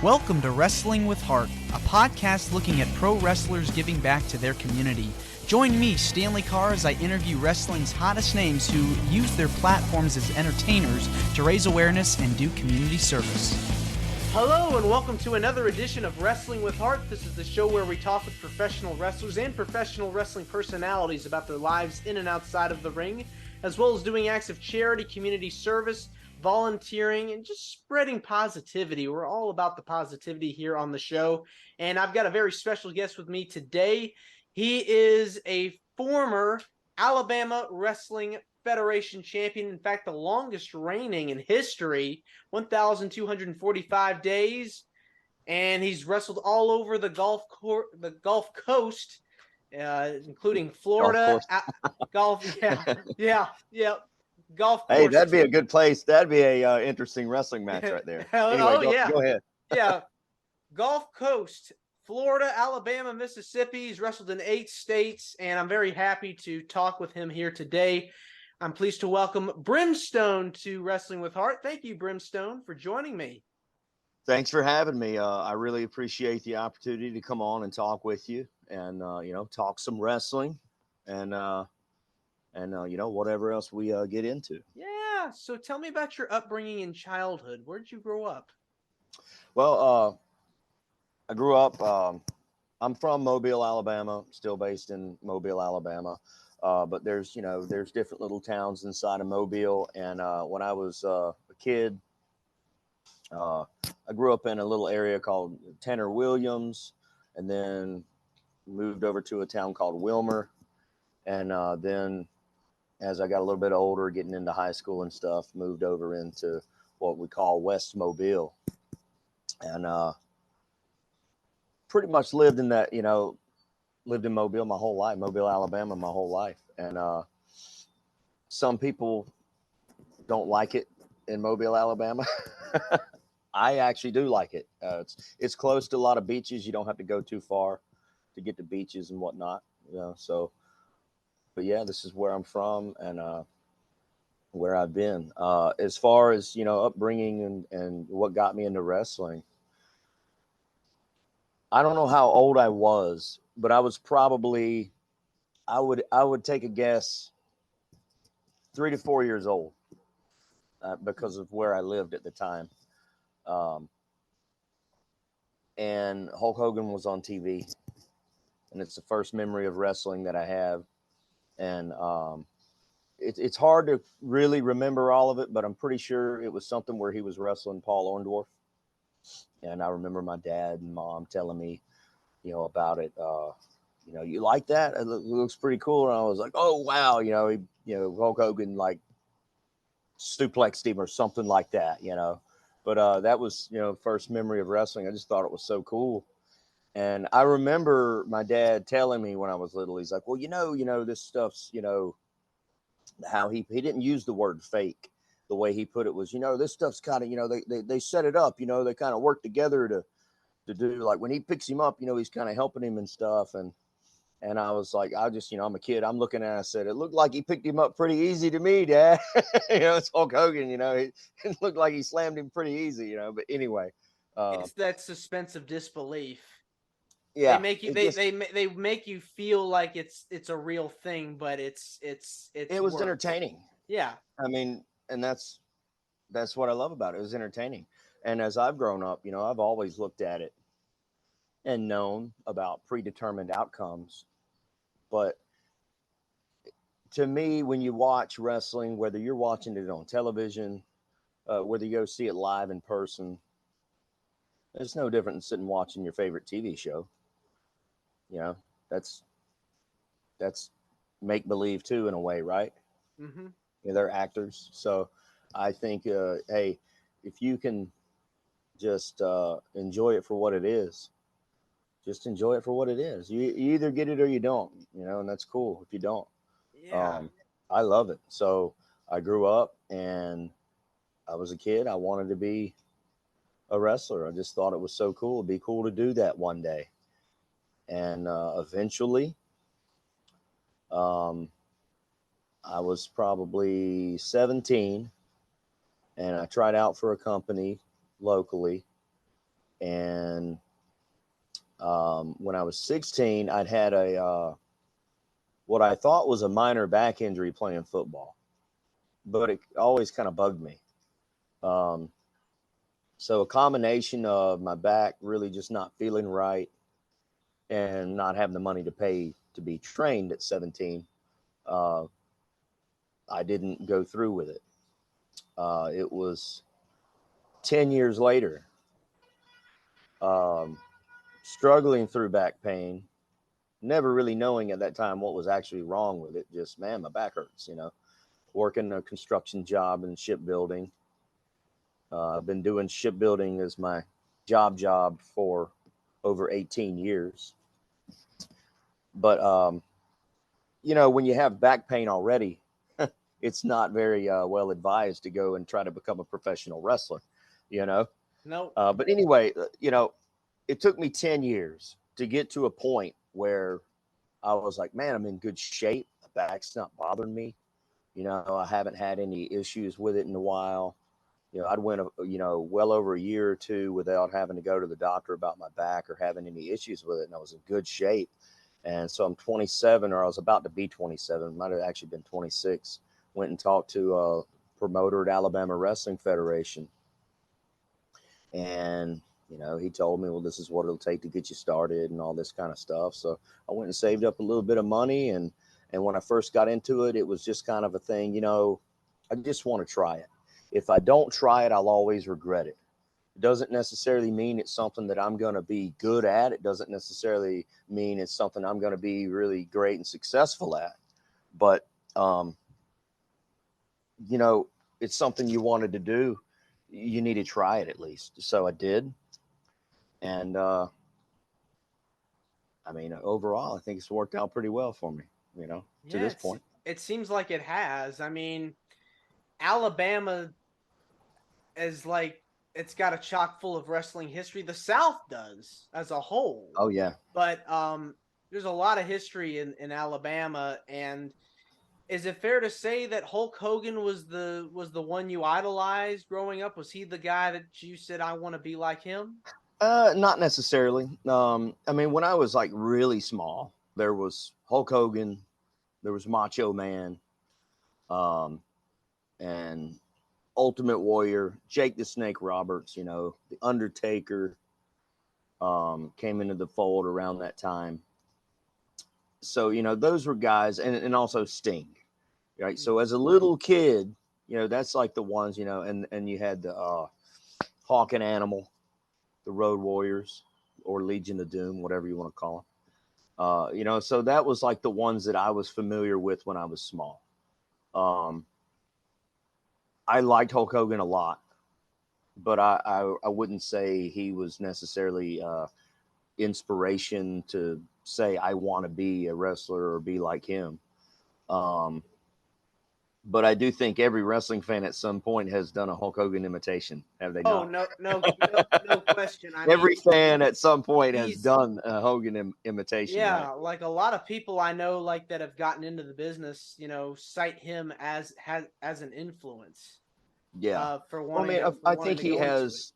Welcome to Wrestling with Heart, a podcast looking at pro wrestlers giving back to their community. Join me, Stanley Carr, as I interview wrestling's hottest names who use their platforms as entertainers to raise awareness and do community service. Hello and welcome to another edition of Wrestling with Heart. This is the show where we talk with professional wrestlers and professional wrestling personalities about their lives in and outside of the ring, as well as doing acts of charity, community service, volunteering, and just spreading positivity. We're all about the positivity here on the show. And I've got a very special guest with me today. He is a former Alabama Wrestling Federation champion. In fact, the longest reigning in history, 1,245 days. And he's wrestled all over the Gulf Coast, including Florida. Golf Golf course. Hey, that'd be a good place. That'd be a interesting wrestling match right there. Anyway, go ahead. Yeah. Gulf Coast, Florida, Alabama, Mississippi. He's wrestled in 8 states, and I'm very happy to talk with him here today. I'm pleased to welcome Brym Stone to Wrestling with Heart. Thank you, Brym Stone, for joining me. Thanks for having me. I really appreciate the opportunity to come on and talk with you and, talk some wrestling and whatever else we get into. Yeah. So tell me about your upbringing in childhood. Where did you grow up? Well, I grew up, I'm from Mobile, Alabama, still based in Mobile, Alabama. But there's different little towns inside of Mobile. And when I was a kid, I grew up in a little area called Tanner Williams, and then moved over to a town called Wilmer. And then as I got a little bit older, getting into high school and stuff, moved over into what we call West Mobile. And pretty much lived in Mobile my whole life, Mobile, Alabama, my whole life. And some people don't like it in Mobile, Alabama. I actually do like it. It's close to a lot of beaches. You don't have to go too far to get to beaches and whatnot. But yeah, this is where I'm from and where I've been. As far as, upbringing and what got me into wrestling, I don't know how old I was, but I was probably, I would take a guess, 3 to 4 years old because of where I lived at the time. And Hulk Hogan was on TV, and it's the first memory of wrestling that I have. And it's hard to really remember all of it, but I'm pretty sure it was something where he was wrestling Paul Orndorff. And I remember my dad and mom telling me, about it. You like that? It looks pretty cool. And I was like, oh, wow. Hulk Hogan like suplexed him or something like that, But that was, first memory of wrestling. I just thought it was so cool. And I remember my dad telling me when I was little, he's like, well, this stuff's, how he didn't use the word fake. The way he put it was, this stuff's kind of, they set it up, they kind of work together to do, like when he picks him up, he's kind of helping him and stuff. And I was like, I'm a kid. I'm looking at it. I said, it looked like he picked him up pretty easy to me, Dad. It's Hulk Hogan, it looked like he slammed him pretty easy, but anyway. It's that suspense of disbelief. Yeah, they make you they make you feel like it's a real thing, but it was work. Entertaining. Yeah, I mean, and that's what I love about it. It was entertaining. And as I've grown up, I've always looked at it and known about predetermined outcomes. But to me, when you watch wrestling, whether you're watching it on television, whether you go see it live in person, it's no different than sitting watching your favorite TV show. That's make believe too, in a way, right? Mm-hmm. They're actors. So I think, hey, if you can just enjoy it for what it is, just enjoy it for what it is. You either get it or you don't, and that's cool if you don't. Yeah. I love it. So I grew up and I was a kid. I wanted to be a wrestler. I just thought it was so cool. It'd be cool to do that one day. And eventually, I was probably 17, and I tried out for a company locally, And when I was 16, I'd had a what I thought was a minor back injury playing football, but it always kind of bugged me. Um, so a combination of my back really just not feeling right and not having the money to pay to be trained at 17, uh, I didn't go through with it. It was 10 years later, um, struggling through back pain, never really knowing at that time what was actually wrong with it. Just, man, my back hurts, working a construction job in shipbuilding. I've been doing shipbuilding as my job for over 18 years. But, when you have back pain already, it's not very well advised to go and try to become a professional wrestler, you know? No. But anyway, it took me 10 years to get to a point where I was like, man, I'm in good shape. The back's not bothering me. I haven't had any issues with it in a while. I'd went, well over a year or two without having to go to the doctor about my back or having any issues with it. And I was in good shape. And so I'm 27, or I was about to be 27. Might have actually been 26. Went and talked to a promoter at Alabama Wrestling Federation. And, he told me, well, this is what it'll take to get you started and all this kind of stuff. So I went and saved up a little bit of money. And when I first got into it, it was just kind of a thing, I just want to try it. If I don't try it, I'll always regret it. It doesn't necessarily mean it's something that I'm going to be good at. It doesn't necessarily mean it's something I'm going to be really great and successful at. But, it's something you wanted to do. You need to try it at least. So I did. And, overall, I think it's worked out pretty well for me, to this point. It seems like it has. Alabama is like, it's got a chock full of wrestling history. The South does as a whole. Oh, yeah. But there's a lot of history in Alabama. And is it fair to say that Hulk Hogan was the one you idolized growing up? Was he the guy that you said, I want to be like him? Not necessarily. When I was like really small, there was Hulk Hogan, there was Macho Man, and Ultimate Warrior, Jake the Snake Roberts, the Undertaker, came into the fold around that time. So, those were guys, and also Sting, right? So as a little kid, that's like the ones, and you had the Hawk and Animal, the Road Warriors, or Legion of Doom, whatever you want to call them. So that was like the ones that I was familiar with when I was small. I liked Hulk Hogan a lot, but I wouldn't say he was necessarily inspiration to say I want to be a wrestler or be like him. But I do think every wrestling fan at some point has done a Hulk Hogan imitation. Have they not? No question. Every fan at some point has done a Hogan imitation. Yeah, right? like a lot of people I know, like that have gotten into the business, cite him as an influence. Yeah. For Well, wanting I think he has.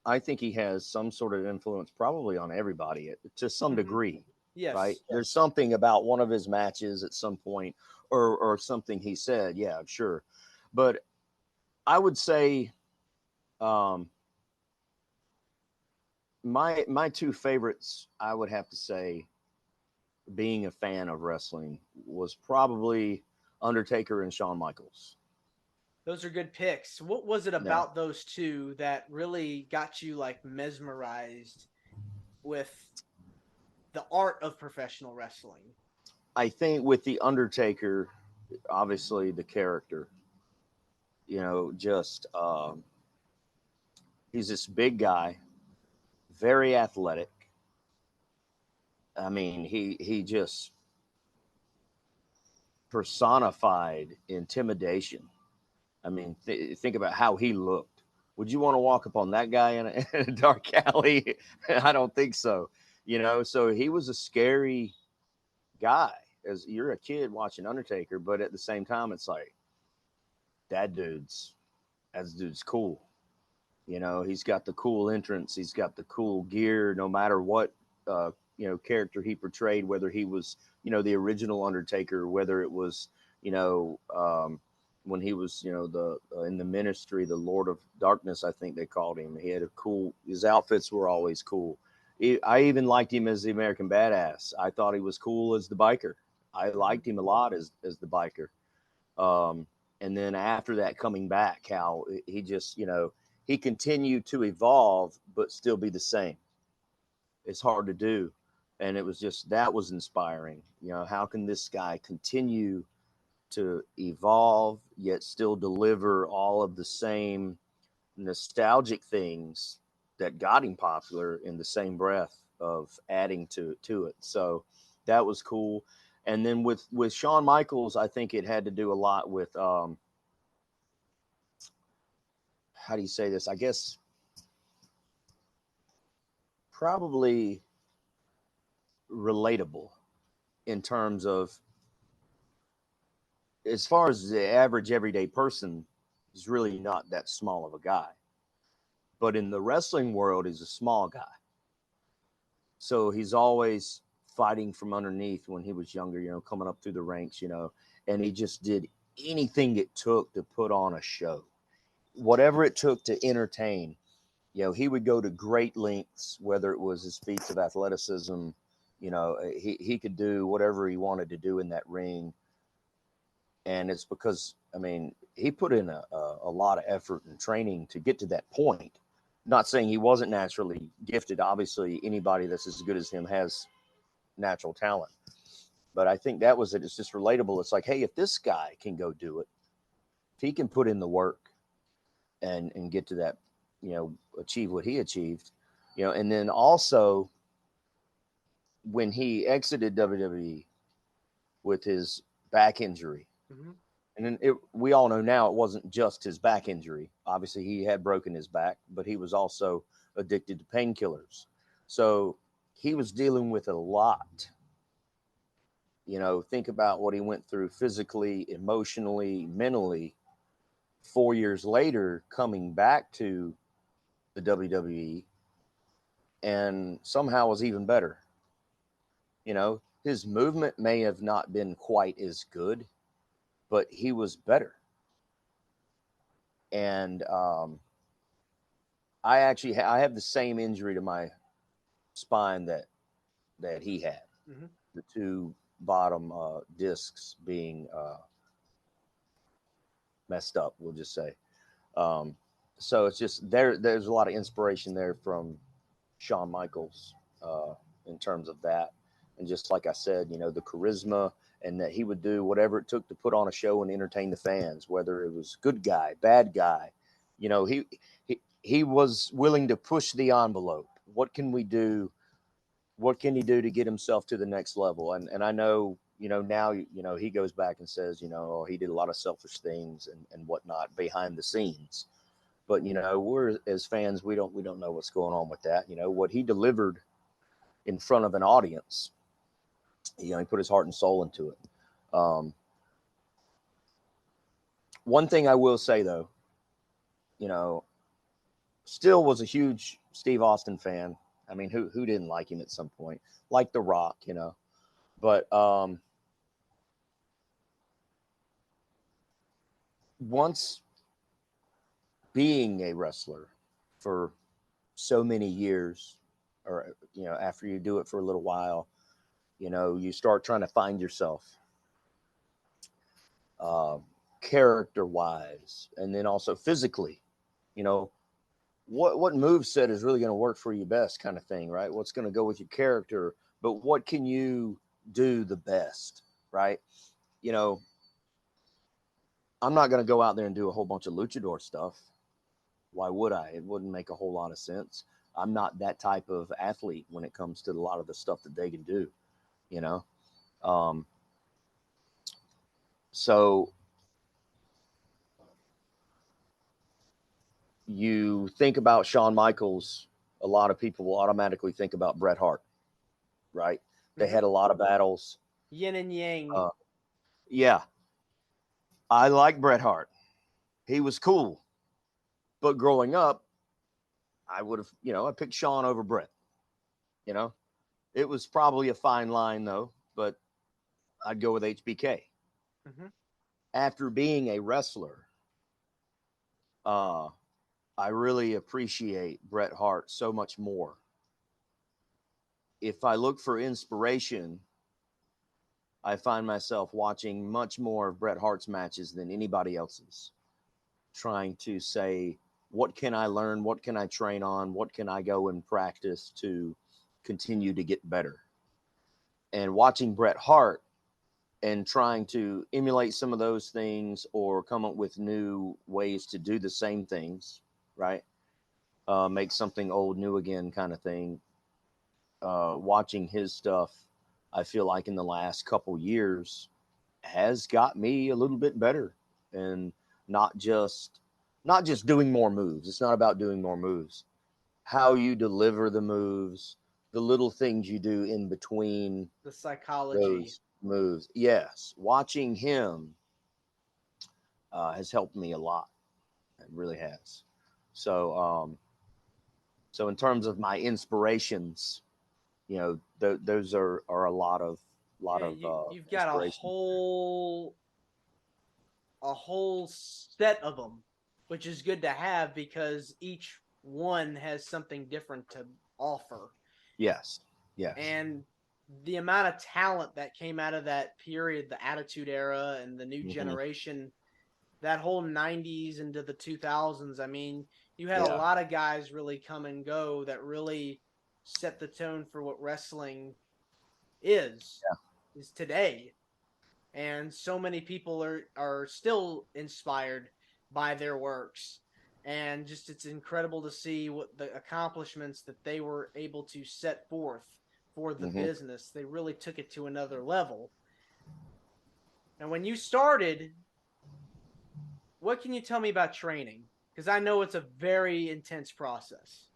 I think he has some sort of influence, probably on everybody to some degree. Yes. Right. There's something about one of his matches at some point, or something he said. Yeah, sure. But I would say, my two favorites, I would have to say, being a fan of wrestling, was probably Undertaker and Shawn Michaels. Those are good picks. What was it about those two that really got you like mesmerized with the art of professional wrestling? I think with the Undertaker, obviously the character, just he's this big guy, very athletic. I mean, he just personified intimidation. I mean, think about how he looked. Would you want to walk up on that guy in a dark alley? I don't think so. So he was a scary guy as you're a kid watching Undertaker, but at the same time, it's like that dude's cool. You know, he's got the cool entrance, he's got the cool gear, no matter what, character he portrayed, whether he was, the original Undertaker, whether it was, when he was, the in the ministry, the Lord of Darkness, I think they called him. He had his outfits were always cool. I even liked him as the American Badass. I thought he was cool as the biker. I liked him a lot as the biker. And then after that, coming back, how he just, he continued to evolve, but still be the same. It's hard to do. And it was just, that was inspiring. How can this guy continue to evolve, yet still deliver all of the same nostalgic things that got him popular in the same breath of adding to it. So that was cool. And then with Shawn Michaels, I think it had to do a lot with how do you say this? I guess probably relatable in terms of, as far as the average everyday person is really not that small of a guy. But in the wrestling world, he's a small guy. So he's always fighting from underneath when he was younger, coming up through the ranks, and he just did anything it took to put on a show, whatever it took to entertain. He would go to great lengths, whether it was his feats of athleticism, he could do whatever he wanted to do in that ring. And it's because, he put in a lot of effort and training to get to that point. Not saying he wasn't naturally gifted. Obviously, anybody that's as good as him has natural talent. But I think that was it. It's just relatable. It's like, hey, if this guy can go do it, if he can put in the work and get to that, achieve what he achieved, and then also when he exited WWE with his back injury, Mm-hmm. and then we all know now it wasn't just his back injury. Obviously, he had broken his back, but he was also addicted to painkillers. So he was dealing with a lot. Think about what he went through physically, emotionally, mentally. 4 years later, coming back to the WWE, and somehow was even better. His movement may have not been quite as good, but he was better. And I have the same injury to my spine that he had. Mm-hmm. The two bottom discs being messed up, we'll just say. Um, so it's just there's a lot of inspiration there from Shawn Michaels in terms of that. And just like I said, the charisma, and that he would do whatever it took to put on a show and entertain the fans, whether it was good guy, bad guy. He was willing to push the envelope. What can we do? What can he do to get himself to the next level? And I know, now, he goes back and says, he did a lot of selfish things and whatnot behind the scenes. But, we're, as fans, we don't know what's going on with that. What he delivered in front of an audience, he put his heart and soul into it. One thing I will say, though, still was a huge Steve Austin fan. Who didn't like him at some point? Like The Rock, But once being a wrestler for so many years, or after you do it for a little while, you start trying to find yourself, character wise, and then also physically. What move set is really going to work for you best, kind of thing, right? What's going to go with your character, but what can you do the best, right? I'm not going to go out there and do a whole bunch of luchador stuff. Why would I? It wouldn't make a whole lot of sense. I'm not that type of athlete when it comes to a lot of the stuff that they can do, you know? So you think about Shawn Michaels, a lot of people will automatically think about Bret Hart, right? They had a lot of battles. Yin and yang. Yeah. I like Bret Hart. He was cool. But growing up, I would have, I picked Shawn over Brett. You know, it was probably a fine line though, but I'd go with HBK. Mm-hmm. After being a wrestler, uh, I really appreciate Bret Hart so much more. If I look for inspiration, I find myself watching much more of Bret Hart's matches than anybody else's, trying to say, what can I learn? What can I train on? What can I go and practice to continue to get better? And watching Bret Hart and trying to emulate some of those things or come up with new ways to do the same things, right? Make something old new again kind of thing. Watching his stuff, I feel like in the last couple years has got me a little bit better, and not just doing more moves. It's not about doing more moves. How you deliver the moves, the little things you do in between The psychology. those moves. Yes, watching him has helped me a lot. It really has. So, so in terms of my inspirations, those are a lot Yeah, of you've got inspiration. a whole set of them, which is good to have because each one has something different to offer. Yes, yes. And the amount of talent that came out of that period, the Attitude Era and the new Hmm. generation, that whole 90s into the 2000s, I mean, you had a Yeah, lot of guys really come and go that really set the tone for what wrestling is is today. And so many people are still inspired by their works, and just it's incredible to see what the accomplishments that they were able to set forth for the hmm business. They really took it to another level. And when you started, what can you tell me about training? Because I know it's a very intense process.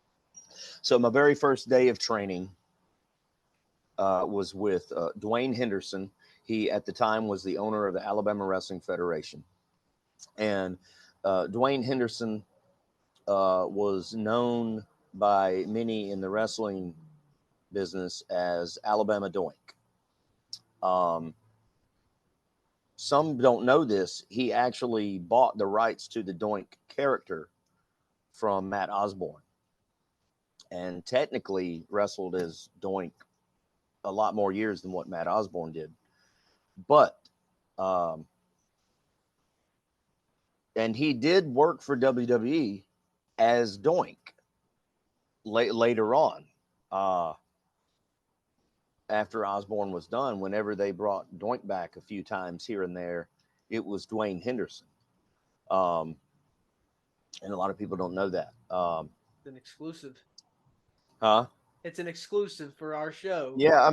So my very first day of training was with Dwayne Henderson. He at the time was the owner of the Alabama Wrestling Federation, and Dwayne Henderson was known by many in the wrestling business as Alabama Doink. Um, some don't know this. He actually bought the rights to the Doink character from Matt Osborne, and technically wrestled as Doink a lot more years than what Matt Osborne did. But um, and he did work for WWE as Doink later on. Uh, After Osborne was done, whenever they brought Doink back a few times here and there, it was Dwayne Henderson. Um, and a lot of people don't know that. It's an exclusive. Huh? It's an exclusive for our show. Yeah,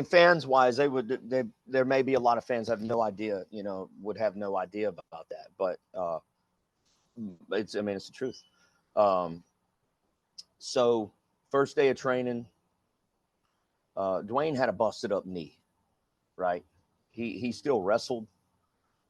fans wise, there may be a lot of fans have no idea, would have no idea about that, but it's the truth. Um, so first day of training, Dwayne had a busted up knee, right? He still wrestled,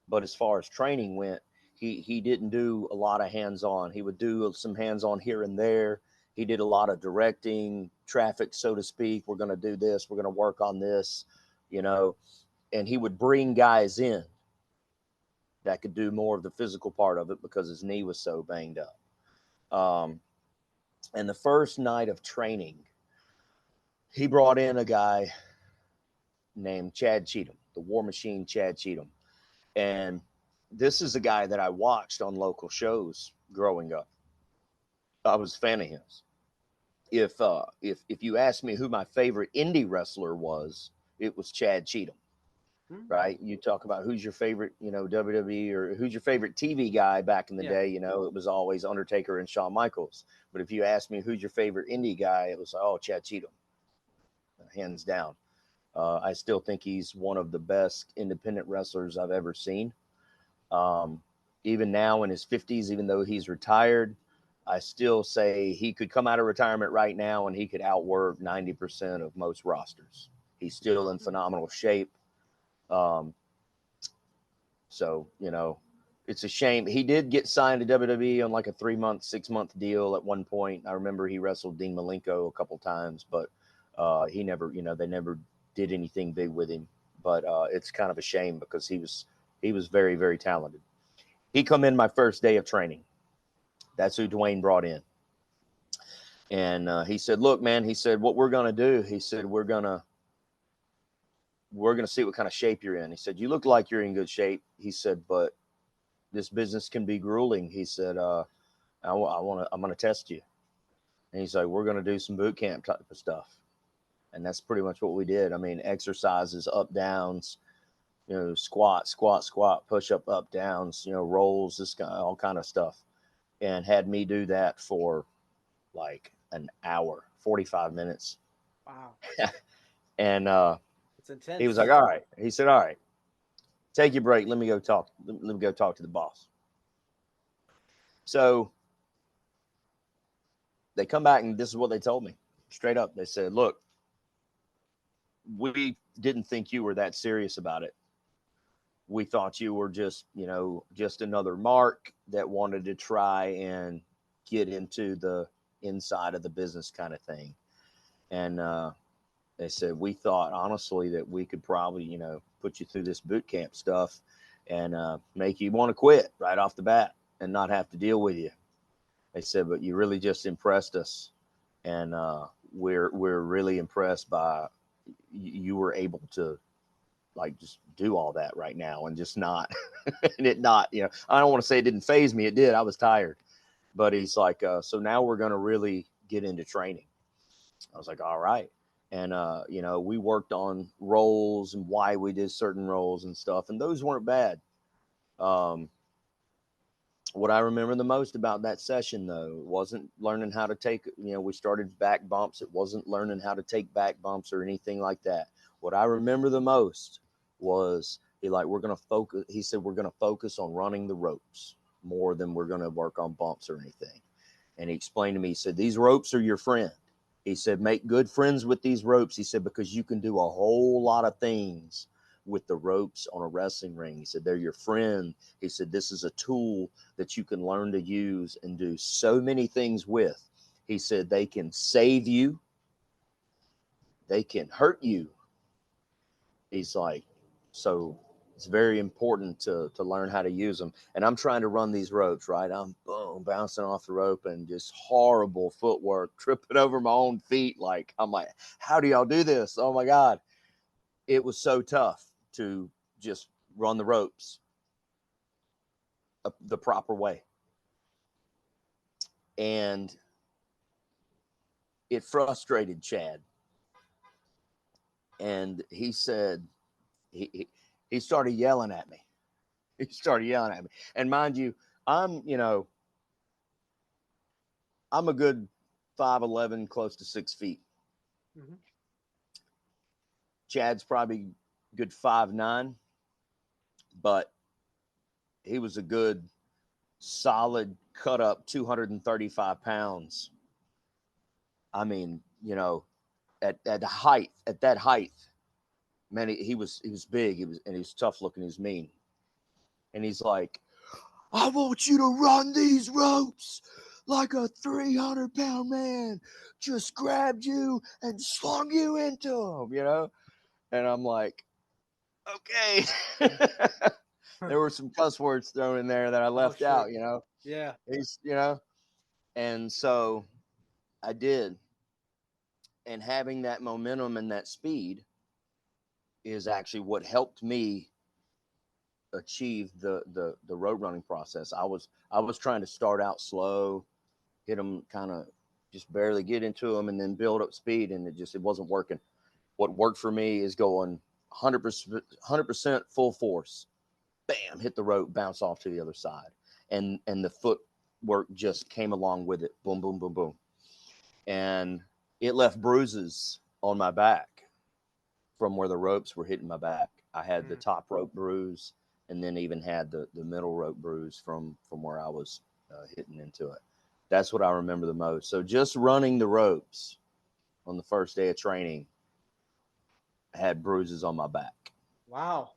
but as far as training went, he didn't do a lot of hands on. He would do some hands on here and there. He did a lot of directing traffic, so to speak. We're going to do this. We're going to work on this, you know, and he would bring guys in that could do more of the physical part of it because his knee was so banged up. And the first night of training, he brought in a guy named Chad Cheatham, the War Machine Chad Cheatham. And this is a guy that I watched on local shows growing up. I was a fan of his. If you asked me who my favorite indie wrestler was, it was Chad Cheatham. Hmm? Right? You talk about who's your favorite, WWE, or who's your favorite TV guy back in the Yeah. day, it was always Undertaker and Shawn Michaels. But if you asked me who's your favorite indie guy, it was Chad Cheatham, hands down. I still think he's one of the best independent wrestlers I've ever seen. Um, Even now in his 50s, even though he's retired, I still say he could come out of retirement right now and he could outwork 90% of most rosters. He's still in phenomenal shape. Um, so, it's a shame. He did get signed to WWE on like a 3-month, 6-month deal at one point. I remember he wrestled Dean Malenko a couple times, but he never, they never did anything big with him. But it's kind of a shame because he was very, very talented. He come in my first day of training. That's who Dwayne brought in. And he said, look, man, he said, what we're going to do, he said, we're going to see what kind of shape you're in. He said, you look like you're in good shape. He said, but this business can be grueling. He said, I'm going to test you. And he's like, we're going to do some boot camp type of stuff. And that's pretty much what we did. I mean, exercises, up, downs, squat, push up, downs, rolls, all kind of stuff. And had me do that for like an hour, 45 minutes. Wow. And it's intense. he was like, all right. He said, all right, take your break. Let me go talk to the boss. So they come back, and this is what they told me straight up. They said, look, we didn't think you were that serious about it. We thought you were just another mark that wanted to try and get into the inside of the business kind of thing. And they said, we thought honestly that we could probably, put you through this boot camp stuff and make you want to quit right off the bat and not have to deal with you. They said, but you really just impressed us. And we're really impressed by you were able to like just do all that right now and just not and it not, I don't want to say it didn't faze me. It did. I was tired. But he's like, so now we're going to really get into training. I was like, all right. And, we worked on roles and why we did certain roles and stuff. And those weren't bad. What I remember the most about that session, though, wasn't learning how to take, we started back bumps. It wasn't learning how to take back bumps or anything like that. What I remember the most was he said, we're going to focus on running the ropes more than we're going to work on bumps or anything. And he explained to me, he said, these ropes are your friend. He said, make good friends with these ropes. He said, because you can do a whole lot of things with the ropes on a wrestling ring. He said, they're your friend. He said, this is a tool that you can learn to use and do so many things with. He said, they can save you. They can hurt you. He's like, so it's very important to learn how to use them. And I'm trying to run these ropes, right? I'm bouncing off the rope and just horrible footwork, tripping over my own feet. Like, I'm like, how do y'all do this? Oh my God. It was so tough to just run the ropes the proper way. And it frustrated Chad. And he said, he started yelling at me. He started yelling at me. And mind you, I'm a good 5'11", close to 6 feet. Mm-hmm. Chad's probably good 5'9", but he was a good, solid, cut up 235 pounds. I mean, at that height, man, he was big. He was tough looking. He was mean. And he's like, I want you to run these ropes like a 300-pound man just grabbed you and slung you into them, And I'm like, okay. There were some cuss words thrown in there that I left out, Yeah. He's, and so I did. And having that momentum and that speed is actually what helped me achieve the road running process. I was trying to start out slow, hit them kind of just barely get into them and then build up speed. And it wasn't working. What worked for me is going 100% full force, bam, hit the rope, bounce off to the other side. And the footwork just came along with it. Boom, boom, boom, boom. And it left bruises on my back from where the ropes were hitting my back. I had the top rope bruise and then even had the middle rope bruise from where I was hitting into it. That's what I remember the most. So just running the ropes on the first day of training, I had bruises on my back. Wow.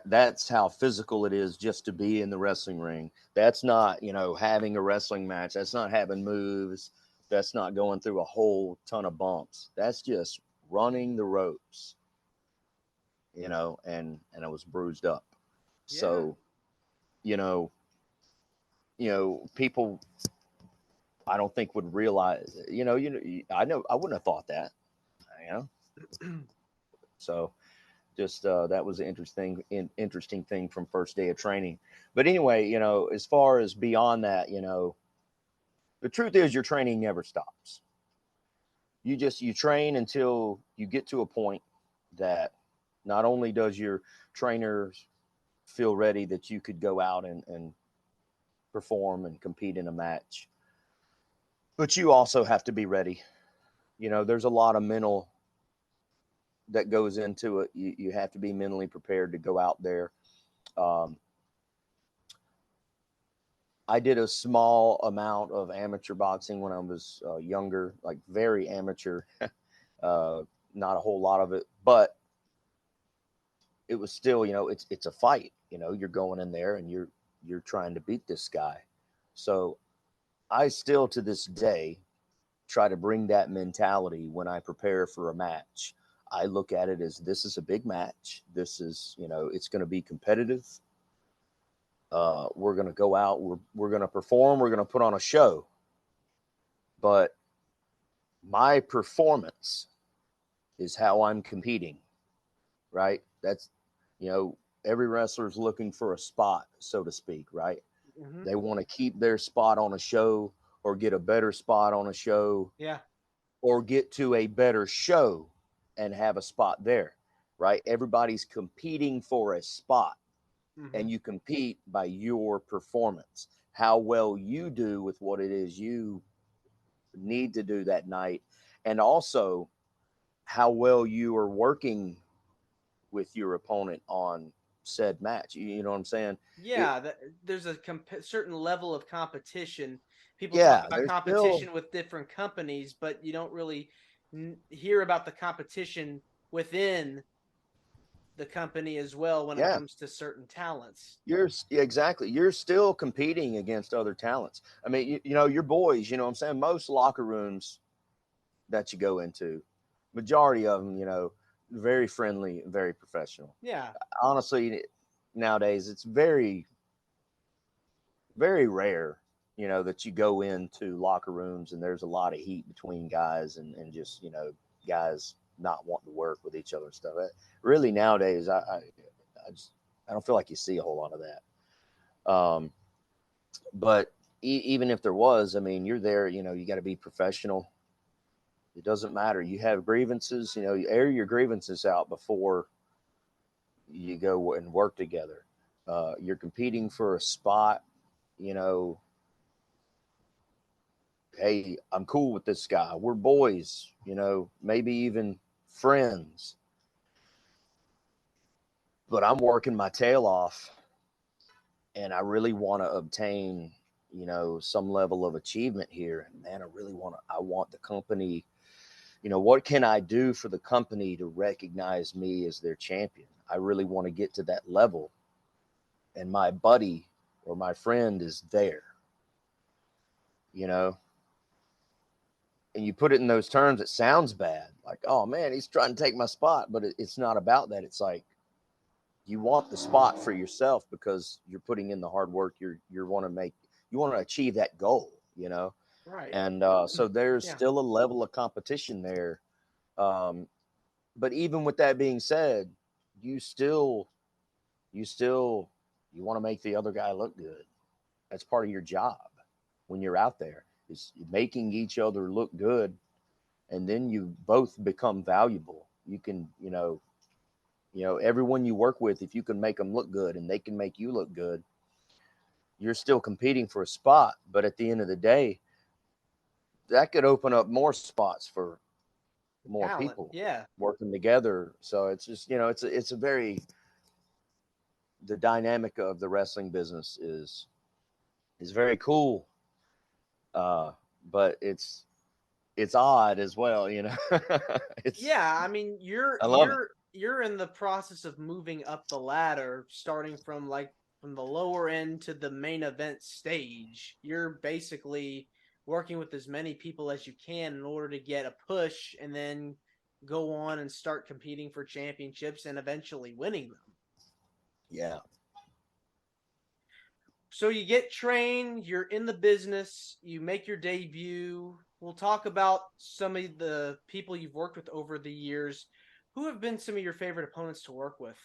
that's how physical it is just to be in the wrestling ring. That's not, having a wrestling match. That's not having moves. That's not going through a whole ton of bumps. That's just running the ropes, and I was bruised up. Yeah. So, you know, people I don't think would realize, I know I wouldn't have thought that, you know. So just that was an interesting thing from first day of training. But anyway, as far as beyond that, the truth is your training never stops. You train until you get to a point that not only does your trainer feel ready that you could go out and perform and compete in a match, but you also have to be ready. There's a lot of mental that goes into it. You have to be mentally prepared to go out there. Um, I did a small amount of amateur boxing when I was younger, like very amateur, not a whole lot of it, but it was still, it's a fight. You're going in there and you're trying to beat this guy. So I still to this day try to bring that mentality when I prepare for a match. I look at it as this is a big match. This is, it's going to be competitive. We're going to go out. We're going to perform. We're going to put on a show. But my performance is how I'm competing, right? That's, every wrestler's looking for a spot, so to speak, right? Mm-hmm. They want to keep their spot on a show or get a better spot on a show. Yeah. Or get to a better show and have a spot there, right? Everybody's competing for a spot, Mm-hmm. and you compete by your performance, how well you do with what it is you need to do that night, and also how well you are working with your opponent on said match. You know what I'm saying? Yeah, there's a certain level of competition. People talk Yeah, about there's still, competition with different companies, but you don't really hear about the competition within the company as well when it yeah, comes to certain talents. exactly. You're still competing against other talents. I mean, your boys, you know what I'm saying? Most locker rooms that you go into, majority of them, very friendly, very professional. Yeah. Honestly, nowadays it's very, very rare, that you go into locker rooms and there's a lot of heat between guys and just, guys not wanting to work with each other and stuff. Really nowadays, I don't feel like you see a whole lot of that. But even if there was, I mean, you're there, you got to be professional. It doesn't matter. You have grievances, you air your grievances out before you go and work together. You're competing for a spot, you know, hey, I'm cool with this guy. We're boys, maybe even friends, but I'm working my tail off and I really want to obtain, some level of achievement here. And man, I want the company, what can I do for the company to recognize me as their champion? I really want to get to that level. And my buddy or my friend is there, you know, and you put it in those terms, it sounds bad. Like, oh man, he's trying to take my spot, but it's not about that. It's like, you want the spot for yourself because you're putting in the hard work. You want to achieve that goal, Right. and so there's Yeah. still a level of competition there. But even with that being said, you still you still you want to make the other guy look good. That's part of your job when you're out there, is making each other look good, and then you both become valuable. You can, everyone you work with, if you can make them look good and they can make you look good, you're still competing for a spot. But at the end of the day, that could open up more spots for more Talent. people Yeah. working together. So it's just, it's a very, the dynamic of the wrestling business is very cool. But it's odd as well, it's, Yeah, I mean, I love it. you're in the process of moving up the ladder, starting from from the lower end to the main event stage. You're basically working with as many people as you can in order to get a push and then go on and start competing for championships and eventually winning them. Yeah. So you get trained, you're in the business, you make your debut. We'll talk about some of the people you've worked with over the years. Who have been some of your favorite opponents to work with?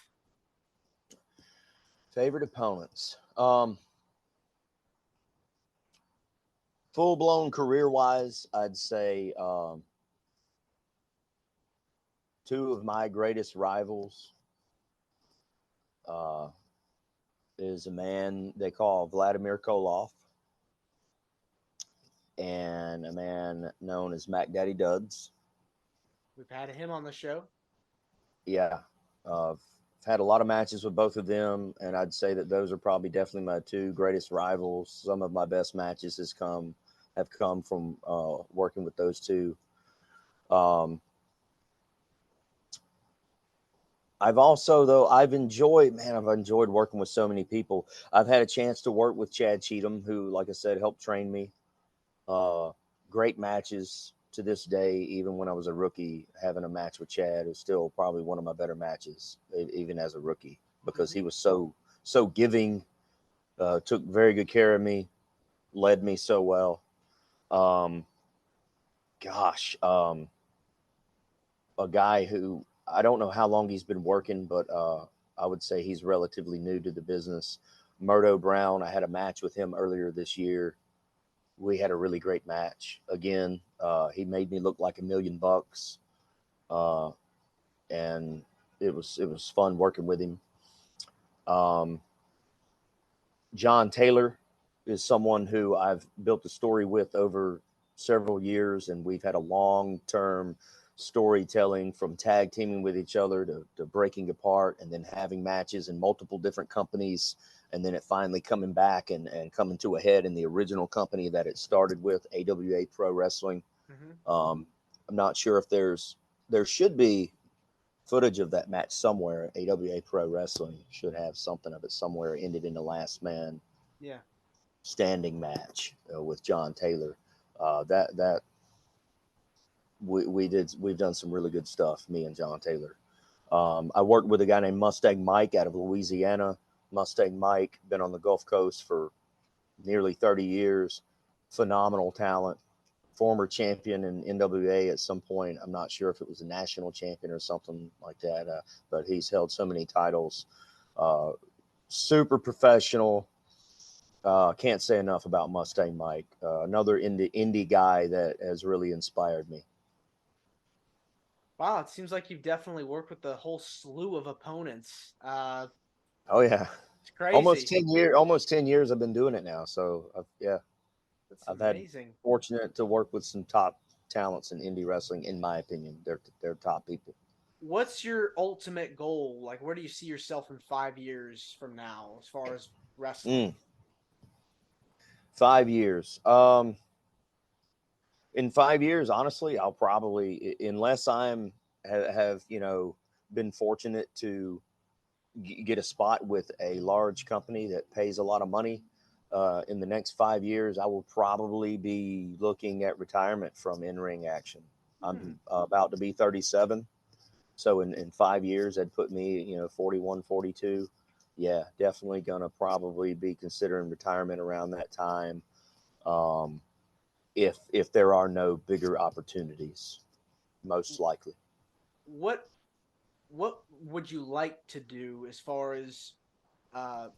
Favorite opponents. Full blown career wise, I'd say two of my greatest rivals uh, is a man they call Vladimir Koloff and a man known as Mac Daddy Duds. We've had him on the show. Yeah. I've had a lot of matches with both of them, and I'd say that those are probably definitely my two greatest rivals. Some of my best matches have come from working with those two. Um, I've enjoyed, man, I've enjoyed working with so many people. I've had a chance to work with Chad Cheatham, who, like I said, helped train me. Uh, Great matches to this day. Even when I was a rookie, having a match with Chad is still probably one of my better matches, even as a rookie, because he was so giving, took very good care of me, led me so well. Um, gosh, a guy who I don't know how long he's been working, but I would say he's relatively new to the business. Murdo Brown, I had a match with him earlier this year. We had a really great match. Again, he made me look like $1,000,000, uh, and it was fun working with him. Um, John Taylor is someone who I've built a story with over several years, and we've had a long term storytelling from tag teaming with each other to breaking apart and then having matches in multiple different companies. And then it finally coming back and coming to a head in the original company that it started with, AWA Pro Wrestling. Mm-hmm. I'm not sure if there should be footage of that match somewhere. AWA Pro Wrestling should have something of it somewhere. It ended in the last man Yeah. standing match with John Taylor. That we've done some really good stuff. Me and John Taylor. I worked with a guy named Mustang Mike out of Louisiana. Mustang Mike been on the Gulf Coast for nearly 30 years. Phenomenal talent. Former champion in NWA at some point. I'm not sure if it was a national champion or something like that, but he's held so many titles. Uh, Super professional. Can't say enough about Mustang Mike. Another indie guy that has really inspired me. Wow, it seems like you've definitely worked with a whole slew of opponents. Oh yeah, It's crazy. Almost 10 years I've been doing it now. So yeah, That's I've had amazing. fortunate to work with some top talents in indie wrestling. In my opinion, they're top people. What's your ultimate goal? Like, where do you see yourself in 5 years from now, as far as wrestling? Mm, 5 years. In 5 years, honestly, I'll probably, unless have been fortunate to get a spot with a large company that pays a lot of money. In the next 5 years, I will probably be looking at retirement from in-ring action. Hmm. I'm about to be 37. So in 5 years, that'd put me, 41, 42. Yeah, definitely going to probably be considering retirement around that time. Um, if there are no bigger opportunities, most likely. What what would you like to do as far as uh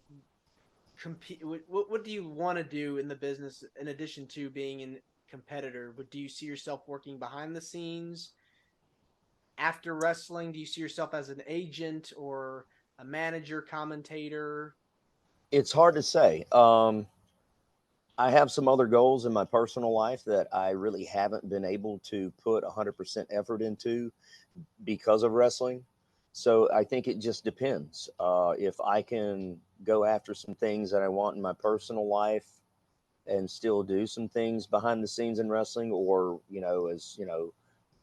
compete? What do you want to do in the business in addition to being a competitor? But do you see yourself working behind the scenes after wrestling? Do you see yourself as an agent or a manager, commentator? It's hard to say. I have some other goals in my personal life that I really haven't been able to put 100% effort into because of wrestling. So I think it just depends. If I can go after some things that I want in my personal life and still do some things behind the scenes in wrestling, or as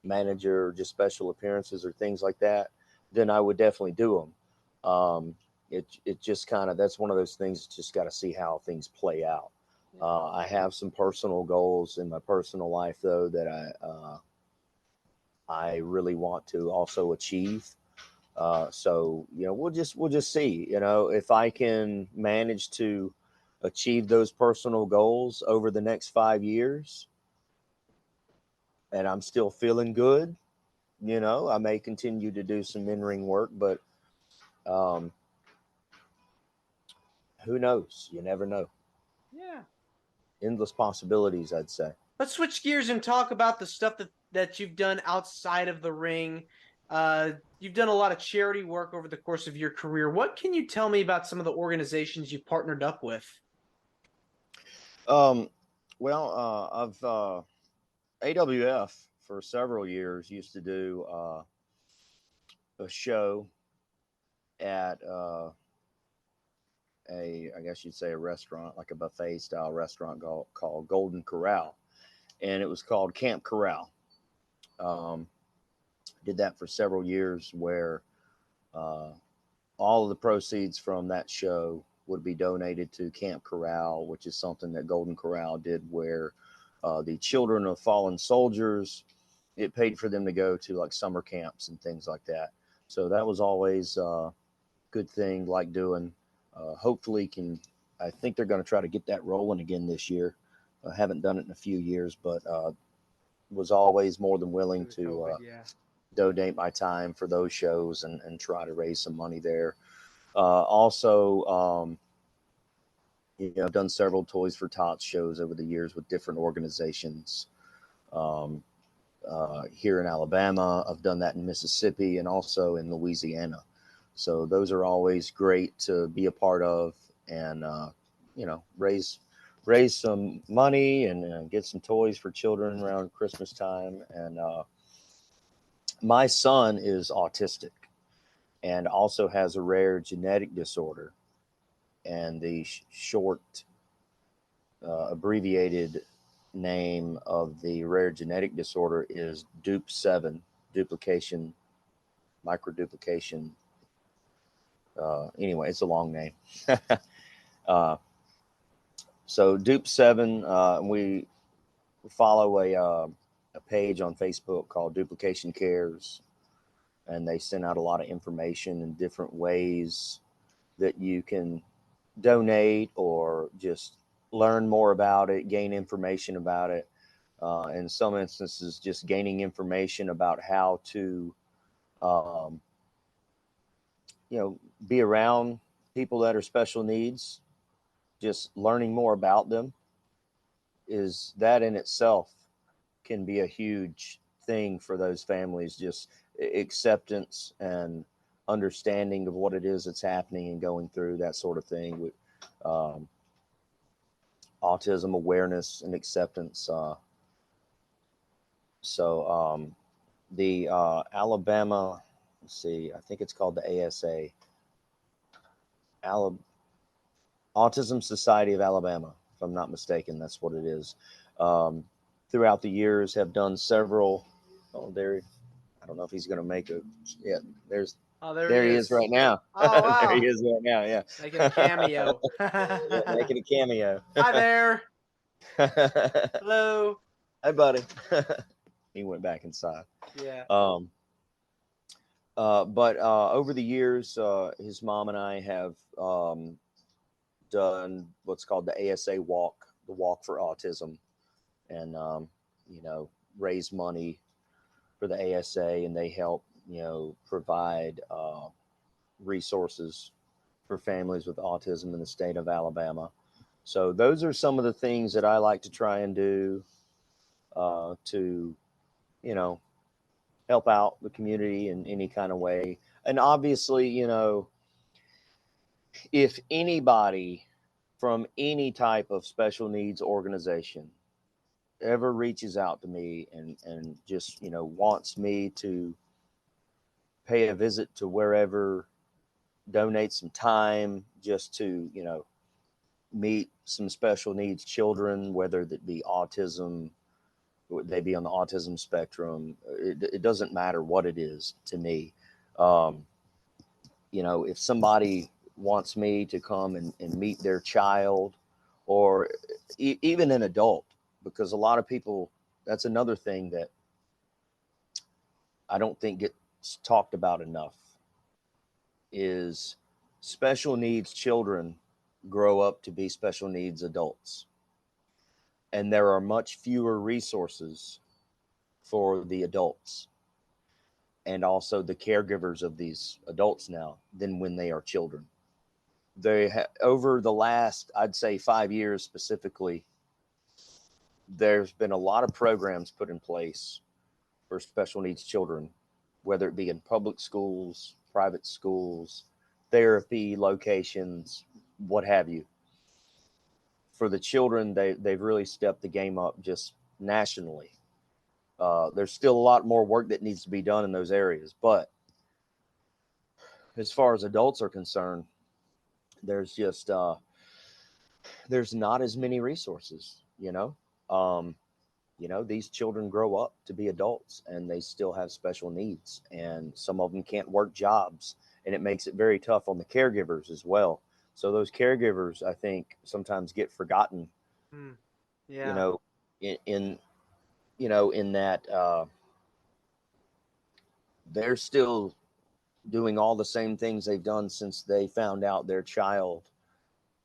manager, or just special appearances or things like that, then I would definitely do them. It just kind of, that's one of those things. Just got to see how things play out. I have some personal goals in my personal life though that I really want to also achieve. So we'll just see. If I can manage to achieve those personal goals over the next 5 years, and I'm still feeling good, I may continue to do some in-ring work, but um, who knows? You never know. Yeah. Endless possibilities, I'd say. Let's switch gears and talk about the stuff that you've done outside of the ring. You've done a lot of charity work over the course of your career. What can you tell me about some of the organizations you've partnered up with? Um, I've AWF for several years used to do a show at I guess you'd say a restaurant, like a buffet style restaurant called Golden Corral, and it was called Camp Corral. Um, did that for several years, where uh, all of the proceeds from that show would be donated to Camp Corral, which is something that Golden Corral did, where the children of fallen soldiers, it paid for them to go to like summer camps and things like that. So that was always a good thing, like doing. Hopefully, I think they're going to try to get that rolling again this year. I haven't done it in a few years, but was always more than willing to donate my time for those shows and try to raise some money there. Also, I've done several Toys for Tots shows over the years with different organizations. Um, Here in Alabama, I've done that in Mississippi and also in Louisiana. So those are always great to be a part of, and raise some money and get some toys for children around Christmas time. And my son is autistic and also has a rare genetic disorder, and the short abbreviated name of the rare genetic disorder is DUP7, duplication, microduplication. Anyway, it's a long name. uh, so DUP7, we follow a page on Facebook called Duplication Cares, and they send out a lot of information in different ways that you can donate or just learn more about it, gain information about it. In some instances, just gaining information about how to, um, be around people that are special needs. Just learning more about them, is that in itself can be a huge thing for those families. Just acceptance and understanding of what it is that's happening and going through, that sort of thing. With um, autism awareness and acceptance. So the Alabama, let's see, I think it's called the ASA, Autism Society of Alabama, if I'm not mistaken. That's what it is. Um, Throughout the years, have done several. Oh, there. I don't know if he's going to make a. Yeah, there he is right now. Oh, There wow. he is right now. Yeah. Making a cameo. Yeah, making a cameo. Hi there. Hello. Hi, buddy. He went back inside. Yeah. But over the years, his mom and I have done what's called the ASA Walk, the Walk for Autism, and raise money for the ASA, and they help provide resources for families with autism in the state of Alabama. So those are some of the things that I like to try and do to help out the community in any kind of way. And obviously, if anybody from any type of special needs organization ever reaches out to me and just wants me to pay a visit to wherever, donate some time just to meet some special needs children, whether that be autism, they be on the autism spectrum, it doesn't matter what it is to me. Um, if somebody wants me to come and meet their child, or even an adult, because a lot of people, that's another thing that I don't think gets talked about enough, is special needs children grow up to be special needs adults. And there are much fewer resources for the adults and also the caregivers of these adults now than when they are children. Over the last, I'd say 5 years specifically, there's been a lot of programs put in place for special needs children, whether it be in public schools, private schools, therapy locations, what have you. For the children, they've really stepped the game up just nationally. There's still a lot more work that needs to be done in those areas, but as far as adults are concerned, there's just there's not as many resources. Um, these children grow up to be adults and they still have special needs, and some of them can't work jobs, and it makes it very tough on the caregivers as well. So those caregivers, I think, sometimes get forgotten. Mm, You yeah. know, in in that they're still doing all the same things they've done since they found out their child,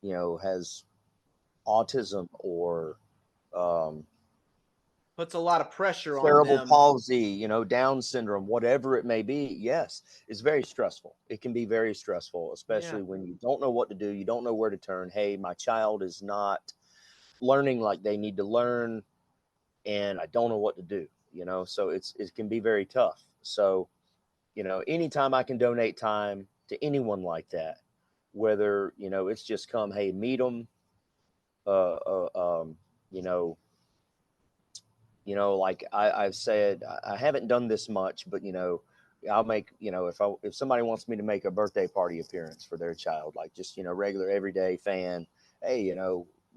has autism or um, Puts a lot of pressure on cerebral them. palsy, Down syndrome, whatever it may be. Yes, it's very stressful. It can be very stressful, Yeah. especially when you don't know what to do. You don't know where to turn. Hey, my child is not learning like they need to learn, and I don't know what to do, so it can be very tough. So, anytime I can donate time to anyone like that, whether, it's just come, hey, meet them, uh, uh, um, you know, like I've said, I haven't done this much, but I'll make, if somebody wants me to make a birthday party appearance for their child, like just regular everyday fan, hey,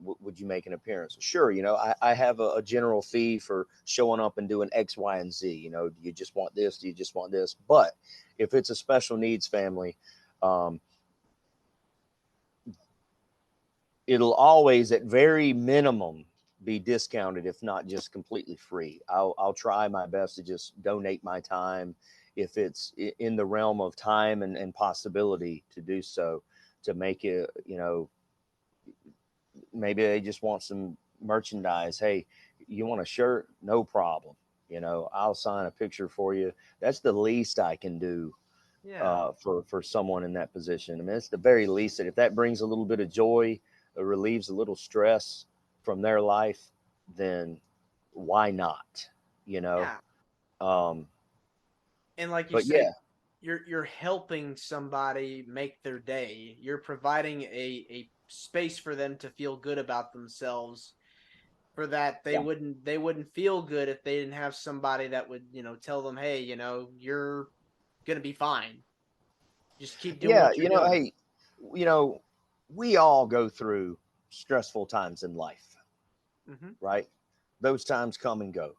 would you make an appearance? Sure, I have a general fee for showing up and doing X, Y, and Z. Do you just want this? Do you just want this? But if it's a special needs family, um, it'll always, at very minimum, be discounted, if not just completely free. I'll try my best to just donate my time, if it's in the realm of time and possibility to do so, to make it, maybe they just want some merchandise. Hey, you want a shirt? No problem. I'll sign a picture for you. That's the least I can do Yeah. for someone in that position. I mean, it's the very least that if that brings a little bit of joy, relieves a little stress from their life, then why not? You know. Yeah. Um, And like you but said, yeah, you're helping somebody make their day. You're providing a space for them to feel good about themselves. For that, yeah, they wouldn't feel good if they didn't have somebody that would, tell them, hey, you're gonna be fine. Just keep doing yeah. what you're doing. Hey, you know, we all go through stressful times in life, Hmm. right? Those times come and go.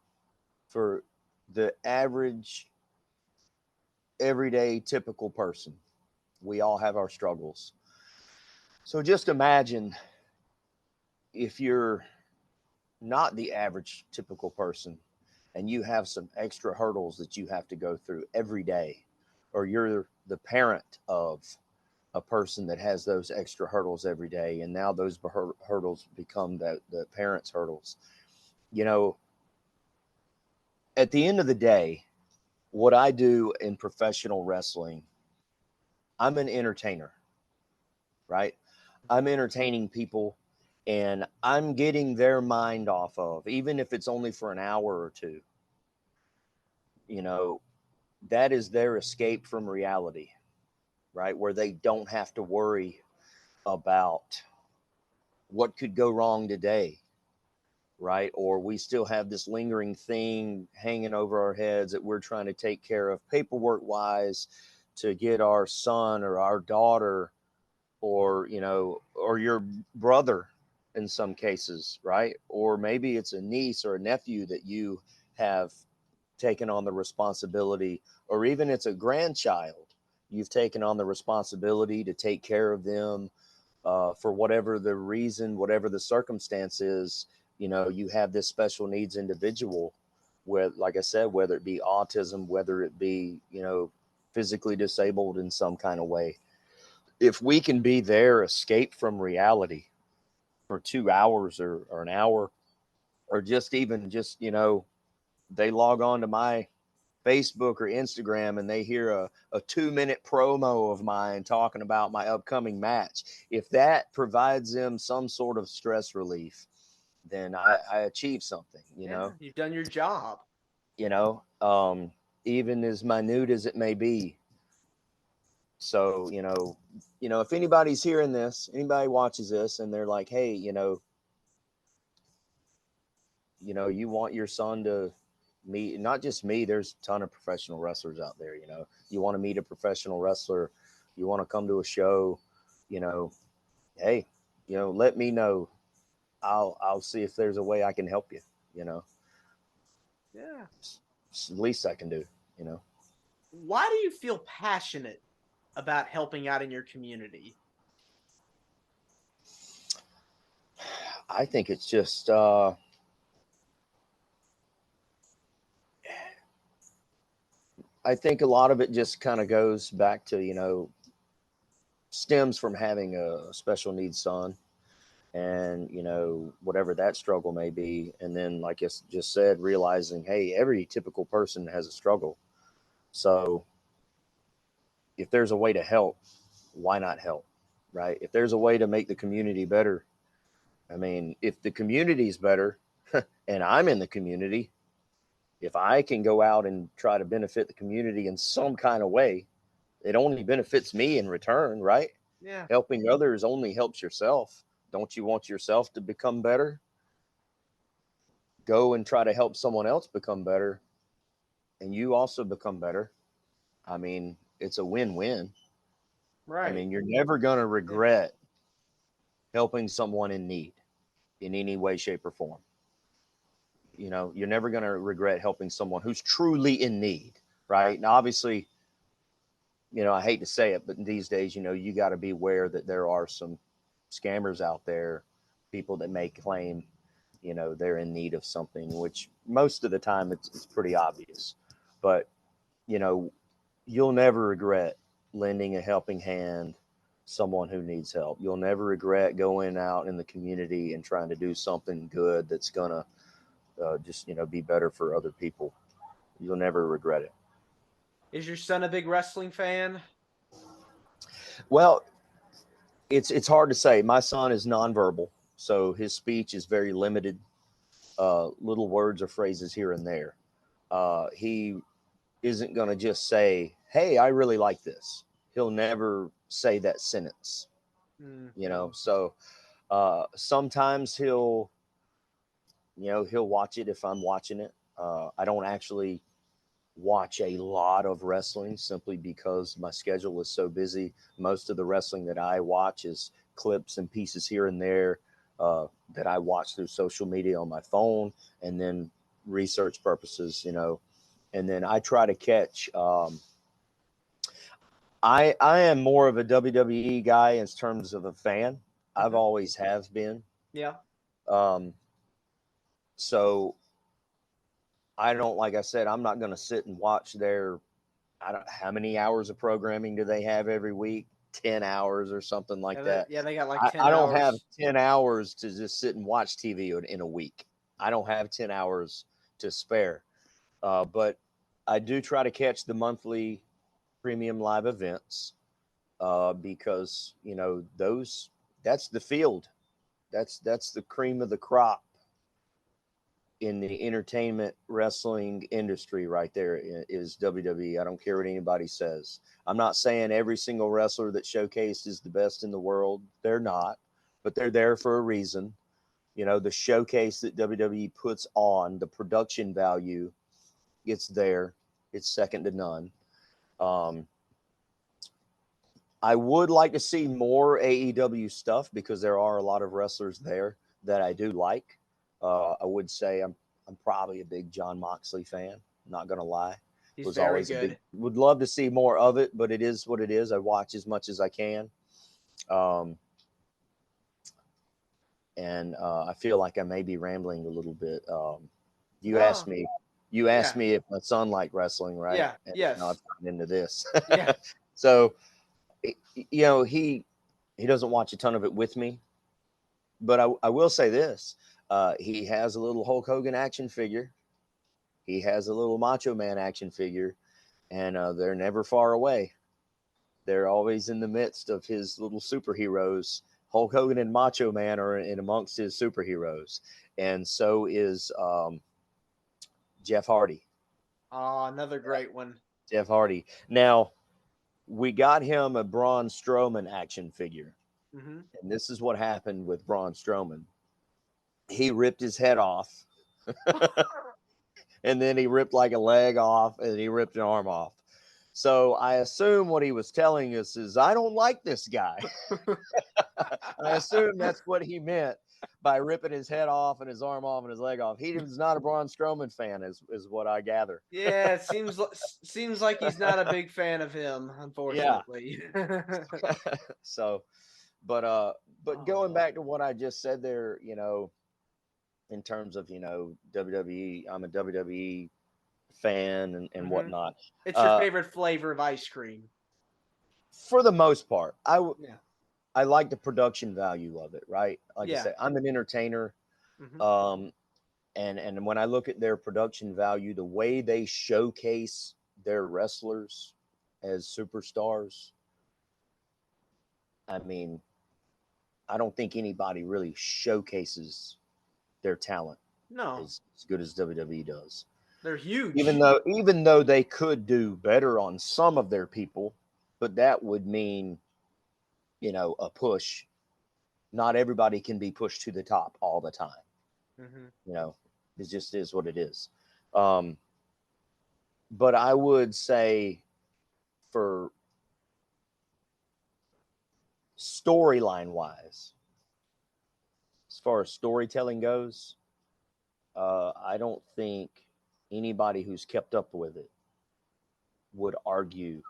For the average, everyday, typical person, we all have our struggles. So just imagine if you're not the average, typical person, and you have some extra hurdles that you have to go through every day, or you're the parent of a person that has those extra hurdles every day, and now those hurdles become the parents' hurdles. You know, at the end of the day, what I do in professional wrestling, I'm an entertainer, right? I'm entertaining people, and I'm getting their mind off of, even if it's only for an hour or two, you know, that is their escape from reality, right? Where they don't have to worry about what could go wrong today, right? Or we still have this lingering thing hanging over our heads that we're trying to take care of paperwork wise to get our son or our daughter, or or your brother in some cases, right? Or maybe it's a niece or a nephew that you have taken on the responsibility, or even it's a grandchild, you've taken on the responsibility to take care of them, for whatever the reason, whatever the circumstance is. You have this special needs individual, where, like I said, whether it be autism, whether it be, physically disabled in some kind of way. If we can be their escape from reality for 2 hours, or an hour, or just even just, they log on to my Facebook or Instagram and they hear a 2-minute promo of mine talking about my upcoming match. If that provides them some sort of stress relief, then I achieved something, You've done your job. Even as minute as it may be. So, if anybody's hearing this, anybody watches this and they're like, hey, you want your son to meet, not just me, there's a ton of professional wrestlers out there. You want to meet a professional wrestler, you want to come to a show, hey, let me know. I'll see if there's a way I can help you. Yeah. It's the least I can do. Why do you feel passionate about helping out in your community? I think it's just I think a lot of it just kind of goes back to, stems from having a special needs son, and, whatever that struggle may be. And then, like I just said, realizing, hey, every typical person has a struggle. So if there's a way to help, why not help? Right? If there's a way to make the community better, I mean, if the community's better and I'm in the community, if I can go out and try to benefit the community in some kind of way, it only benefits me in return, right? Yeah. Helping others only helps yourself. Don't you want yourself to become better? Go and try to help someone else become better, and you also become better. I mean, it's a win-win. Right. I mean, you're never going to regret helping someone in need in any way, shape, or form. You're never going to regret helping someone who's truly in need, right? Now, obviously, I hate to say it, but these days, you got to be aware that there are some scammers out there, people that may claim, they're in need of something, which most of the time it's pretty obvious. But, you'll never regret lending a helping hand someone who needs help. You'll never regret going out in the community and trying to do something good that's going to just, be better for other people. You'll never regret it. Is your son a big wrestling fan? Well, it's hard to say. My son is nonverbal, so his speech is very limited. Little words or phrases here and there. He isn't going to just say, "Hey, I really like this." He'll never say that sentence. So sometimes he'll watch it if I'm watching it. I don't actually watch a lot of wrestling simply because my schedule is so busy. Most of the wrestling that I watch is clips and pieces here and there, that I watch through social media on my phone, and then research purposes, and then I try to catch. I am more of a WWE guy in terms of a fan. I've always have been. Yeah. So I don't, like I said, I'm not going to sit and watch their, I don't, how many hours of programming do they have every week? 10 hours or something like that. Yeah, they got like 10 I don't hours. have 10 hours to just sit and watch TV in a week. I don't have 10 hours to spare. But I do try to catch the monthly premium live events, because, that's the field. That's the cream of the crop in the entertainment wrestling industry right there is WWE. I don't care what anybody says. I'm not saying every single wrestler that showcased is the best in the world. They're not, but they're there for a reason. The showcase that WWE puts on, the production value, it's there. It's second to none. I would like to see more AEW stuff because there are a lot of wrestlers there that I do like. I would say I'm probably a big John Moxley fan. Not gonna lie. He's was very always a good. big. Would love to see more of it, but it is what it is. I watch as much as I can, and I feel like I may be rambling a little bit. You asked No. me. You asked Yeah. me if my son liked wrestling, right? Yeah. And Yes. I've gotten into this. Yeah. So, he doesn't watch a ton of it with me, but I will say this: he has a little Hulk Hogan action figure. He has a little Macho Man action figure, and they're never far away. They're always in the midst of his little superheroes. Hulk Hogan and Macho Man are in amongst his superheroes, and so is Jeff Hardy. Oh, another great one. Jeff Hardy. Now, we got him a Braun Strowman action figure, Mm-hmm. and this is what happened with Braun Strowman. He ripped his head off, and then he ripped like a leg off, and he ripped an arm off. So I assume what he was telling us is, I don't like this guy. I assume that's what he meant by ripping his head off and his arm off and his leg off. He was not a Braun Strowman fan, is what I gather. Yeah, it seems like he's not a big fan of him, Yeah. unfortunately. So, but going back to what I just said there, in terms of WWE, I'm a WWE fan and Mhm. whatnot. It's your favorite flavor of ice cream. For the most part, Yeah. I like the production value of it, right? Like I Yeah. say, I'm an entertainer. Mhm. And when I look at their production value, the way they showcase their wrestlers as superstars, I mean, I don't think anybody really showcases their talent No, as good as WWE does. they're Even huge. though they could do better on some of their people, but that would mean, a push. Not everybody can be pushed to the top all the time. Mhm. You know, it just is what it is. Um, but I would say, for storyline wise, as far as storytelling goes, I don't think anybody who's kept up with it would argue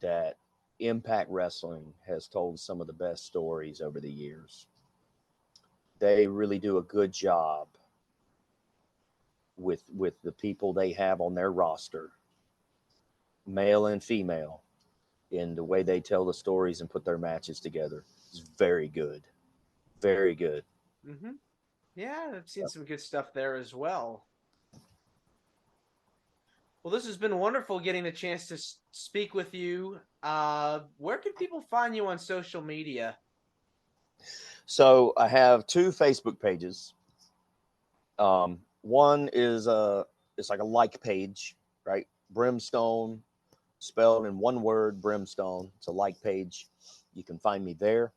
that Impact Wrestling has told some of the best stories over the years. They really do a good job with the people they have on their roster, male and female, in the way they tell the stories and put their matches together. It's very good, very good. Mhm. Yeah, I've seen some good stuff there as well. Well, this has been wonderful getting the chance to speak with you. Where can people find you on social media? So I have two Facebook pages. One is it's like a like page, right? Brym Stone, spelled in one word, Brym Stone. It's a like page. You can find me there.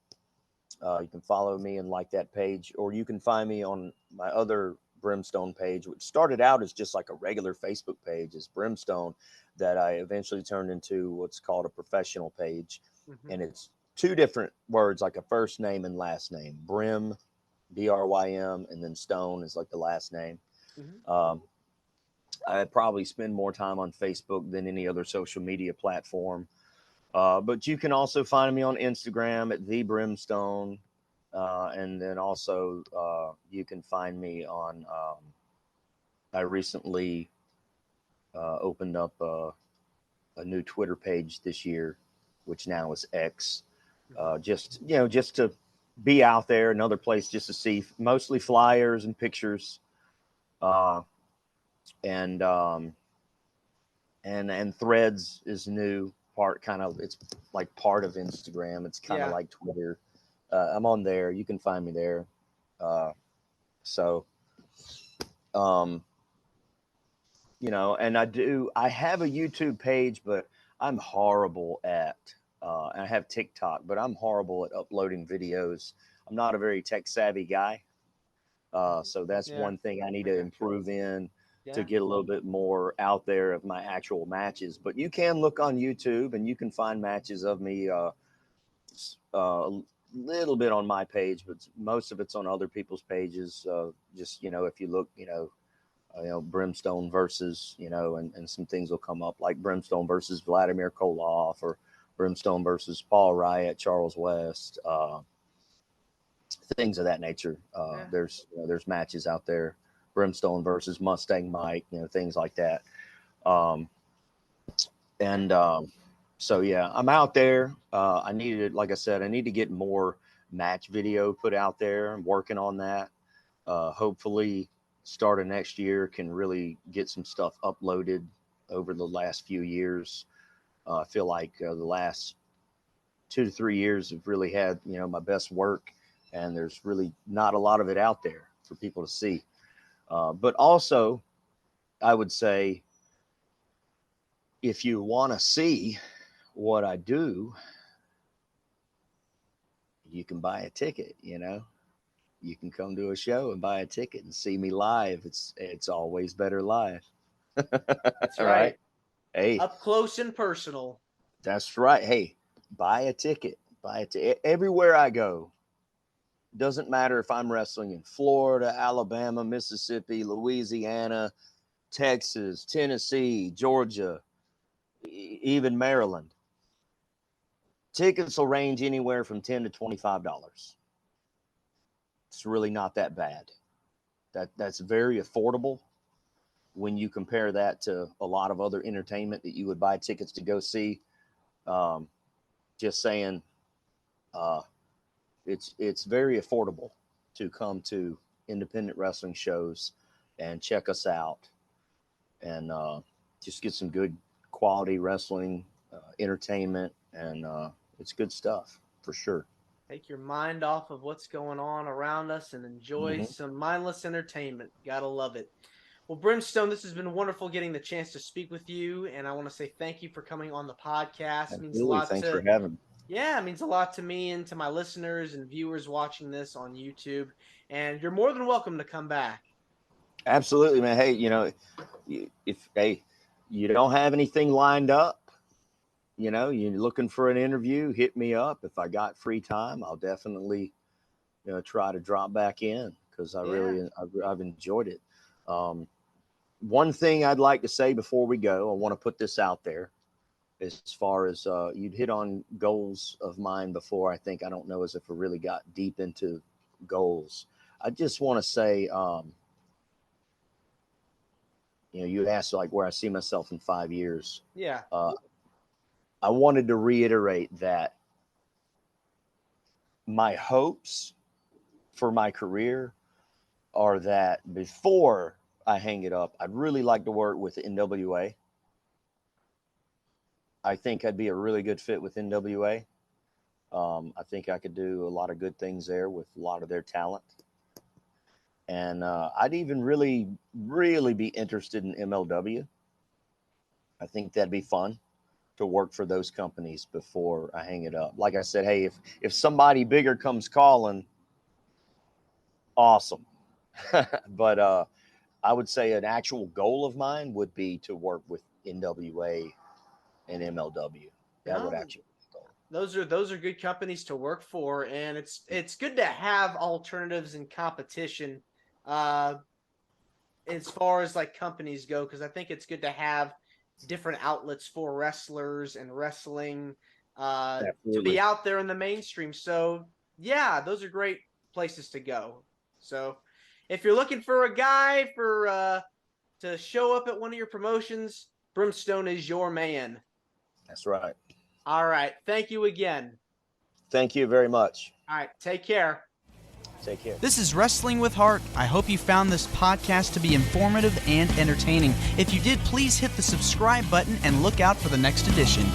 You can follow me and like that page, or you can find me on my other Brym Stone page, which started out as just like a regular Facebook page, as Brym Stone, that I eventually turned into what's called a professional page, Mhm. and it's two different words, like a first name and last name. Brym, Brym, and then Stone is like the last name. Mhm. Um, I probably spend more time on Facebook than any other social media platform. But you can also find me on Instagram at the Brimstone, and then also you can find me on. I recently opened up a new Twitter page this year, which now is X. Mhm. Just to be out there, another place just to see mostly flyers and pictures, uh, and and Threads is new part, kind of. It's like part of Instagram. It's kind of Yeah. like Twitter. I'm on there. You can find me there. Uh, so, um, and I have a YouTube page, but I'm horrible at. I have TikTok, but I'm horrible at uploading videos. I'm not a very tech savvy guy. So that's Yeah. one thing I need I to gotcha. improve in, to Yeah. get a little bit more out there of my actual matches. But you can look on YouTube and you can find matches of me, a little bit on my page, but most of it's on other people's pages. Just, if you look, Brym Stone versus, and some things will come up like Brym Stone versus Vladimir Koloff, or Brym Stone versus Paul Riot, Charles West, things of that nature. Yeah. There's matches out there, Brym Stone versus Mustang Mike, things like that. So yeah, I'm out there. Like I said, I need to get more match video put out there. I'm working on that. Hopefully start of next year can really get some stuff uploaded over the last few years. I feel like the last 2 to 3 years have really had, my best work, and there's really not a lot of it out there for people to see. But also, I would say, if you want to see what I do, you can buy a ticket. You can come to a show and buy a ticket and see me live. It's always better live. That's right. Hey, up close and personal. That's right. Hey, buy a ticket. Everywhere I go. Doesn't matter if I'm wrestling in Florida, Alabama, Mississippi, Louisiana, Texas, Tennessee, Georgia, even Maryland. Tickets will range anywhere from $10 to $25. It's really not that bad. That's very affordable when you compare that to a lot of other entertainment that you would buy tickets to go see. Just saying, it's very affordable to come to independent wrestling shows and check us out, and just get some good quality wrestling entertainment, and it's good stuff for sure. Take your mind off of what's going on around us and enjoy some mindless entertainment. Gotta love it. Well, Brym Stone, this has been wonderful getting the chance to speak with you, and I want to say thank you for coming on the podcast. Absolutely. It means a lot. Thanks for having me. Yeah, it means a lot to me and to my listeners and viewers watching this on YouTube. And you're more than welcome to come back. Absolutely, man. Hey, if you don't have anything lined up, you're looking for an interview, hit me up. If I got free time, I'll definitely, try to drop back in, because I've enjoyed it. One thing I'd like to say before we go, I want to put this out there. As far as you'd hit on goals of mine before, I don't know as if I really got deep into goals. I just want to say, you asked like where I see myself in 5 years. Yeah. I wanted to reiterate that my hopes for my career are that before I hang it up, I'd really like to work with NWA. I think I'd be a really good fit with NWA. I think I could do a lot of good things there with a lot of their talent. And I'd even really, really be interested in MLW. I think that'd be fun to work for those companies before I hang it up. Like I said, hey, if somebody bigger comes calling, awesome. But I would say an actual goal of mine would be to work with NWA and MLW. That would actually be goal. Those are good companies to work for, and it's good to have alternatives and competition as far as like companies go, because I think it's good to have different outlets for wrestlers and wrestling to be out there in the mainstream. So yeah, those are great places to go. So if you're looking for a guy to show up at one of your promotions, Brym Stone is your man. That's right. All right. Thank you again. Thank you very much. All right. Take care. Take care. This is Wrestling with Heart. I hope you found this podcast to be informative and entertaining. If you did, please hit the subscribe button and look out for the next edition.